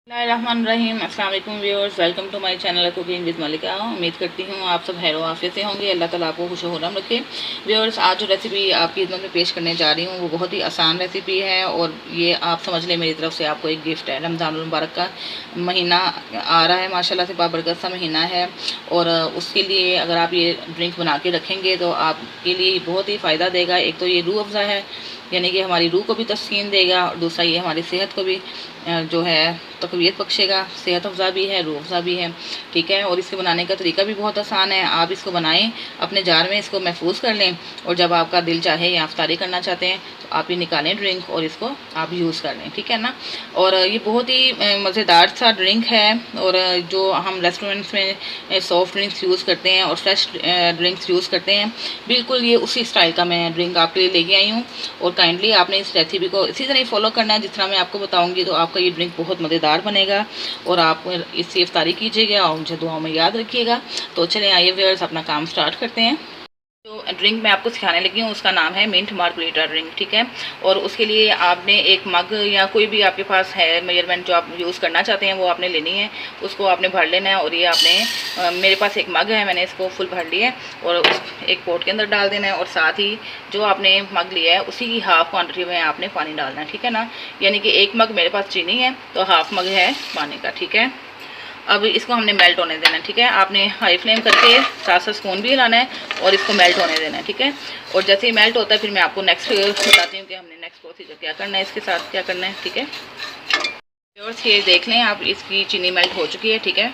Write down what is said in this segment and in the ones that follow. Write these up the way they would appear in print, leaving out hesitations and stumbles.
बिस्मिल्लाहिर्रहमानिर्रहीम। अस्सलाम वालेकुम viewers, welcome to my channel cooking with Malika. उम्मीद करती हूँ आप सब खैर आफियत से होंगे। अल्लाह ताला आपको खुश खुर्रम रखे। व्यूअर्स, आज जो रेसिपी आपकी खिदमत में पेश करने जा रही हूँ वो बहुत ही आसान रेसिपी है और ये आप समझ लें मेरी तरफ से आपको एक गिफ्ट है। रमज़ानुल मुबारक का महीना आ रहा है, माशाल्लाह से बाबरकत सा महीना है और उसके लिए अगर आप ये ड्रिंक बना के रखेंगे तो आपके लिए बहुत ही फ़ायदा देगा। एक तो ये रूह अफ़ज़ा है, यानी कि हमारी रूह को भी तस्कीन देगा, और दूसरा ये हमारी सेहत को भी जो है तक़वियत बख्शेगा। सेहत अफ़ज़ा भी है, रूह अफ़ज़ा भी है, ठीक है। और इसके बनाने का तरीका भी बहुत आसान है। आप इसको बनाएं, अपने जार में इसको महफूज कर लें और जब आपका दिल चाहे या इफ्तारी करना चाहते हैं तो आप ये निकालें ड्रिंक और इसको आप यूज़ कर लें, ठीक है ना। और ये बहुत ही मज़ेदार सा ड्रिंक है और जो हम रेस्टोरेंट्स में सॉफ्ट ड्रिंक्स यूज़ करते हैं और फ्रेश ड्रिंक्स यूज़ करते हैं, बिल्कुल ये उसी स्टाइल का मैं ड्रिंक आपके लिए लेके आई हूँ। और काइंडली आपने इस रेसिपी को इसी तरह फॉलो करना है जिस तरह मैं आपको बताऊँगी, तो आपका ये ड्रिंक बहुत मज़ेदार बनेगा और आप इससे इफ्तारी कीजिएगा और मुझे दुआओं में याद रखिएगा। तो चलें आइए व्यूअर्स, अपना काम स्टार्ट करते हैं। जो ड्रिंक मैं आपको सिखाने लगी हूँ उसका नाम है मिंट मार्गरीटा ड्रिंक, ठीक है। और उसके लिए आपने एक मग या कोई भी आपके पास है मेजरमेंट जो आप यूज़ करना चाहते हैं वो आपने लेनी है, उसको आपने भर लेना है। और ये आपने मेरे पास एक मग है, मैंने इसको फुल भर लिया है और उस एक पॉट के अंदर डाल देना है। और साथ ही जो आपने मग लिया है उसी की हाफ़ क्वान्टिटी में आपने पानी डालना है, ठीक है ना। यानी कि एक मग मेरे पास चीनी है तो हाफ़ मग है पानी का, ठीक है। अब इसको हमने मेल्ट होने देना है, ठीक है। आपने हाई फ्लेम करके साथ साथ स्पून भी हिलाना है और इसको मेल्ट होने देना है, ठीक है। और जैसे ही मेल्ट होता है फिर मैं आपको नेक्स्ट बताती हूँ कि हमने नेक्स्ट प्रोसीजर क्या करना है, इसके साथ क्या करना है, ठीक है। और ये देख लें आप, इसकी चीनी मेल्ट हो चुकी है, ठीक है।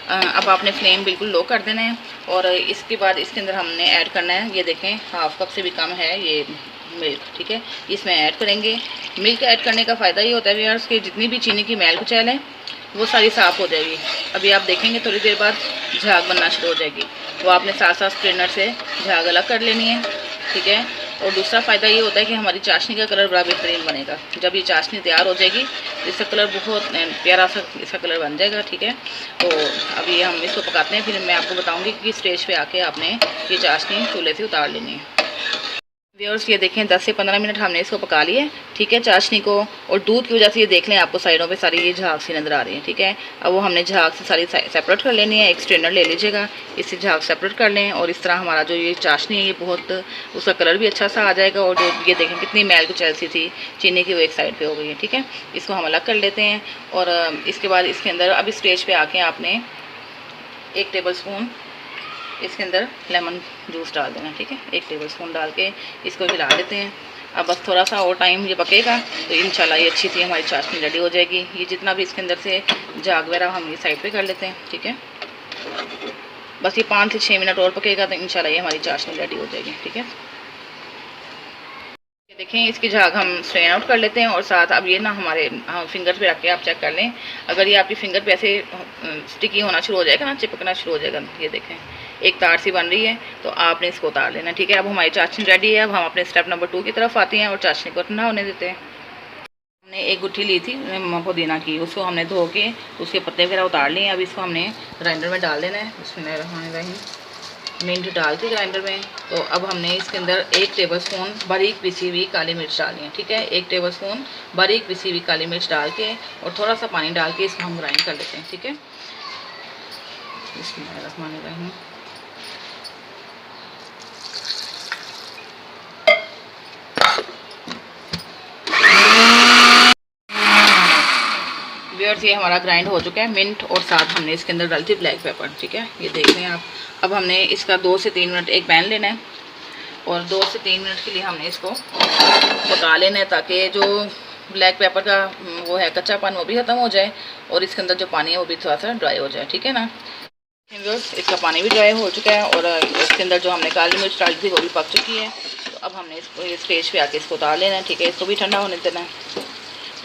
अब आपने फ्लेम बिल्कुल लो कर देना है और इसके बाद इसके अंदर हमने ऐड करना है, ये देखें हाफ़ कप से भी कम है ये मिल्क, ठीक है। इसमें ऐड करेंगे। मिल्क ऐड करने का फ़ायदा ये होता है व्यूअर्स कि जितनी भी चीनी की मैल कुचैल है वो सारी साफ़ हो जाएगी। अभी आप देखेंगे थोड़ी देर बाद झाग बनना शुरू हो जाएगी, तो आपने साथ साथ स्ट्रेनर से झाग अलग कर लेनी है, ठीक है। और दूसरा फ़ायदा ये होता है कि हमारी चाशनी का कलर बड़ा बेहतरीन बनेगा। जब ये चाशनी तैयार हो जाएगी तो इसका कलर बहुत प्यारा सा इसका कलर बन जाएगा, ठीक है। तो अभी हम इसको पकाते हैं, फिर मैं आपको बताऊँगी कि स्टेज पर आके आपने ये चाशनी चूल्हे से उतार लेनी है। व्यूअर्स, ये देखें 10 से 15 मिनट हमने इसको पका लिए, ठीक है, चाशनी को। और दूध की वजह से ये देख लें आपको साइडों पे सारी ये झाग सी नज़र आ रही है, ठीक है। अब वो हमने झाग से सारी सेपरेट कर लेनी है। एक स्ट्रेनर ले लीजिएगा, इससे झाग सेपरेट कर लें और इस तरह हमारा जो ये चाशनी है ये बहुत उसका कलर भी अच्छा सा आ जाएगा। और जो ये देखें कितनी मैल कुचैल सी थी चीनी की वो एक साइड पर हो गई है, ठीक है। इसको हम अलग कर लेते हैं और इसके बाद इसके अंदर अब स्टेज पर आके आपने 1 टेबल स्पून इसके अंदर लेमन जूस डाल देना, ठीक है। 1 टेबल स्पून डाल के इसको हिला देते हैं। अब बस थोड़ा सा और टाइम ये पकेगा तो इंशाल्लाह ये अच्छी सी हमारी चाशनी रेडी हो जाएगी। ये जितना भी इसके अंदर से झाग वगैरह हम ये साइड पे कर लेते हैं, ठीक है। बस ये 5 से 6 मिनट और पकेगा तो इंशाल्लाह ये हमारी चाशनी रेडी हो जाएगी, ठीक है। देखें इसकी झाग हम स्ट्रेन आउट कर लेते हैं और साथ अब ये ना हमारे फिंगर पे रख के आप चेक कर लें, अगर ये आपकी फिंगर पे ऐसे स्टिकी होना शुरू हो जाएगा ना, चिपकना शुरू हो जाएगा, ये देखें एक तार सी बन रही है तो आपने इसको उतार लेना, ठीक है। अब हमारी चाशनी रेडी है। अब हम अपने स्टेप नंबर 2 की तरफ आते हैं और चाशनी को ठंडा होने देते हैं। हमने एक गुट्ठी ली थी पुदीना की, उसको हमने धो के उसके पत्ते वगैरह उतार लिए। अब इसको हमने ग्राइंडर में डाल देना है। बिस्मिल्लाहिर्रहमानिर्रहीम। मिंट डाल के ग्राइंडर में, तो अब हमने इसके अंदर 1 टेबलस्पून बारीक पिसी हुई काली मिर्च डालनी है, ठीक है। 1 टेबलस्पून बारीक पिसी हुई काली मिर्च डाल के और थोड़ा सा पानी डाल के इसको हम ग्राइंड कर लेते हैं, ठीक है। बिस्मिल्लाहिर्रहमानिर्रहीम। व्यूअर्स, ये हमारा ग्राइंड हो चुका है मिंट और साथ हमने इसके अंदर डाली थी ब्लैक पेपर, ठीक है। ये देख लें आप। अब हमने इसका 2 से 3 मिनट एक पैन लेना है और 2 से 3 मिनट के लिए हमने इसको पका लेना है ताकि जो ब्लैक पेपर का वो है कच्चापन वो भी ख़त्म हो जाए और इसके अंदर जो पानी है वो भी थोड़ा सा ड्राई हो जाए, ठीक है ना। व्यूअर्स, इसका पानी भी ड्राई हो चुका है और इसके अंदर जो हमने काली मिर्च डाली थी वो भी पक चुकी है। तो अब हमने इसको स्टेज पे आके इसको उतार लेना है, ठीक है। इसको भी ठंडा होने देना है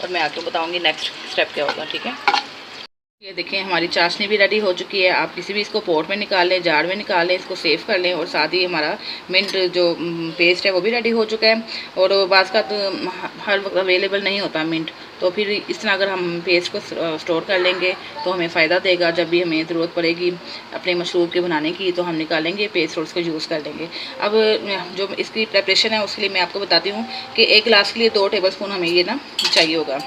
और मैं आपको बताऊंगी नेक्स्ट स्टेप क्या होगा, ठीक है। ये देखें हमारी चाशनी भी रेडी हो चुकी है। आप किसी भी इसको पॉट में निकाल लें, जार में निकाल लें, इसको सेव कर लें। और साथ ही हमारा मिंट जो पेस्ट है वो भी रेडी हो चुका है। और बाज़ का तो हर वक्त अवेलेबल नहीं होता मिंट, तो फिर इस तरह अगर हम पेस्ट को स्टोर कर लेंगे तो हमें फ़ायदा देगा। जब भी हमें ज़रूरत पड़ेगी अपने मशरूब के बनाने की तो हम निकालेंगे पेस्ट और उसको यूज़ कर लेंगे। अब जो इसकी प्रेपरेशन है उसके लिए मैं आपको बताती हूँ कि 1 गिलास के लिए 2 टेबल स्पून हमें ये ना चाहिए होगा।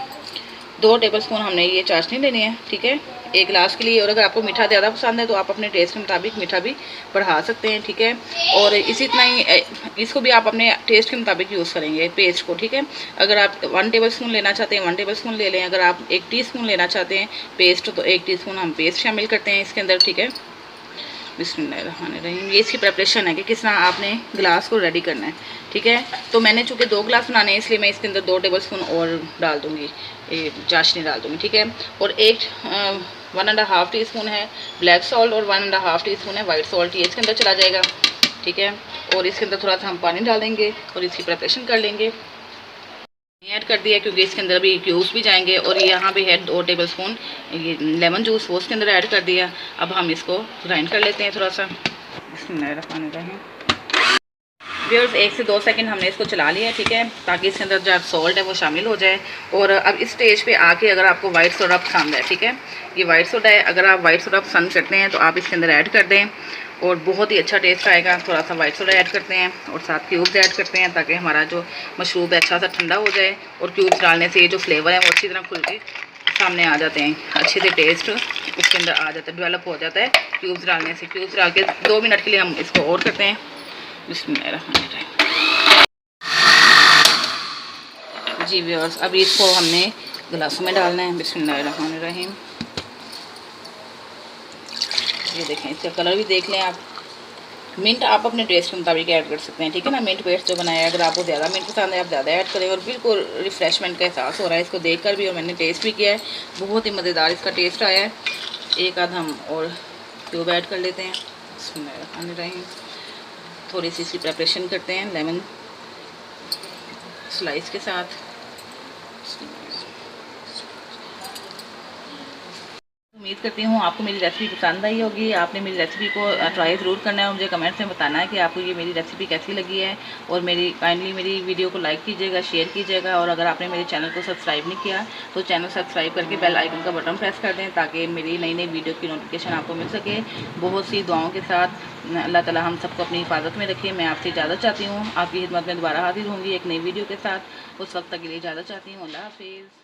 2 टेबलस्पून हमने ये चाशनी लेनी है, ठीक है, 1 गिलास के लिए। और अगर आपको मीठा ज़्यादा पसंद है तो आप अपने टेस्ट के मुताबिक मीठा भी बढ़ा सकते हैं, ठीक है। और इसी तरह ही इसको भी आप अपने टेस्ट के मुताबिक यूज़ करेंगे पेस्ट को, ठीक है। अगर आप 1 टेबलस्पून लेना चाहते हैं 1 टेबलस्पून ले लें। अगर आप 1 टीस्पून लेना चाहते हैं पेस्ट तो 1 टीस्पून हम पेस्ट शामिल करते हैं इसके अंदर, ठीक है। बिस्मिल्लाहिर्रहमानिर्रहीम। ये इसकी प्रिपरेशन है कि किस तरह आपने गिलास को रेडी करना है, ठीक है। तो मैंने चूँकि 2 गिलास बनाने हैं इसलिए मैं इसके अंदर 2 टेबलस्पून और डाल दूँगी, चाशनी डाल दूँगी, ठीक है। और 1.5 टीस्पून है ब्लैक सॉल्ट और 1.5 टीस्पून है वाइट सॉल्ट, ये इसके अंदर चला जाएगा, ठीक है। और इसके अंदर थोड़ा सा हम पानी डालेंगे और इसकी प्रिपरेशन कर लेंगे। ऐड कर दिया क्योंकि इसके अंदर भी क्यूब्स भी जाएंगे। और यहाँ पे है 2 टेबलस्पून ये लेमन जूस, वो इसके अंदर ऐड कर दिया। अब हम इसको ग्राइंड कर लेते हैं थोड़ा सा। बिस्मिल्लाहिर्रहमानिर्रहीम। व्यूअर्स 1 से 2 सेकंड हमने इसको चला लिया है, ठीक है, ताकि इसके अंदर जो सॉल्ट है वो शामिल हो जाए। और अब इस स्टेज पे आके अगर आपको वाइट सोडा पसंद है, ठीक है, ये वाइट सोडा है, अगर आप वाइट सोडा पसंद करते हैं तो आप इसके अंदर ऐड कर दें और बहुत ही अच्छा टेस्ट आएगा। थोड़ा सा वाइट सोडा ऐड करते हैं और साथ क्यूब्स ऐड करते हैं ताकि हमारा जो मशरूब है अच्छा सा ठंडा हो जाए। और क्यूब्स डालने से ये जो फ्लेवर है वो अच्छी तरह खुल के सामने आ जाते हैं, अच्छे से टेस्ट उसके अंदर आ जाता है, डेवलप हो जाता है क्यूब्स डालने से। क्यूब्स डाल के 2 मिनट के लिए हम इसको और करते हैं। बिस्मिल्लाहिर्रहमानिर्रहीम। जी व्यूअर्स, अभी इसको हमने गिलासों में डालना है। बिस्मिल्लाहिर्रहमानिर्रहीम। ये देखें, इसका कलर भी देख लें आप। मिंट आप अपने टेस्ट के मुताबिक ऐड कर सकते हैं, ठीक है ना। मिंट पेस्ट जो बनाया है, अगर आपको ज़्यादा मिंट पसंद है आप ज़्यादा ऐड करें। और बिल्कुल रिफ़्रेशमेंट का एहसास हो रहा है इसको देखकर भी, और मैंने टेस्ट भी किया है, बहुत ही मज़ेदार इसका टेस्ट आया है। एक आध हम और क्यूब ऐड कर लेते हैं। बिस्मिल्लाहिर्रहमानिर्रहीम। थोड़ी सी इसकी प्रिपरेशन करते हैं लेमन स्लाइस के साथ। उम्मीद करती हूँ आपको मेरी रेसिपी पसंद आई होगी। आपने मेरी रेसिपी को ट्राई ज़रूर करना है और मुझे कमेंट्स में बताना है कि आपको ये मेरी रेसिपी कैसी लगी है। और काइंडली मेरी वीडियो को लाइक कीजिएगा, शेयर कीजिएगा। और अगर आपने मेरे चैनल को सब्सक्राइब नहीं किया तो चैनल सब्सक्राइब करके बेल आइकन का बटन प्रेस कर दें ताकि मेरी नई नई वीडियो की नोटिफिकेशन आपको मिल सके। बहुत सी दुआओं के साथ अल्लाह ताला हम सबको अपनी हिफाजत में रखे। मैं आपसे इजाज़त चाहती हूँ, आपकी खिदमत में दोबारा हाजिर होंगी एक नई वीडियो के साथ। उस वक्त तक के लिए इजाज़त चाहती हूँ। अल्लाह हाफिज़।